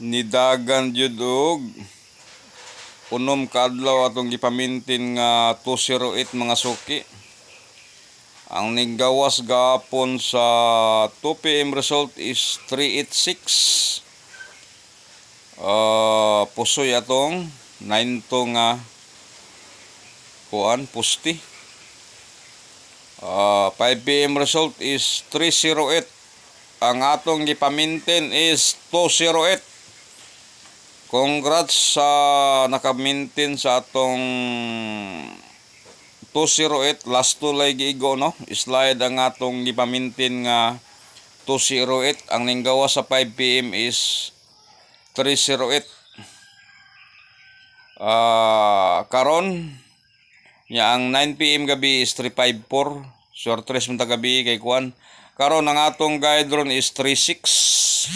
nidagan jud og unom ka adlaw atong gipamintin nga 208 mga suki. Ang ninggawas gapon sa 2 PM result is 386. Pusoy atong 9 nga kuan pusti. 5 PM result is 308. Ang atong gipamintin is 208. Congrats sa nakamintin sa atong 208. Last two lay giigo, no? Slide ang atong gipamintin nga 208. Ang ninggawa sa 5 PM is 308. Karon nya ang 9 PM gabi is 354. Sortres man ta gabi kay kuan. Karon ang atong guide ron is 36.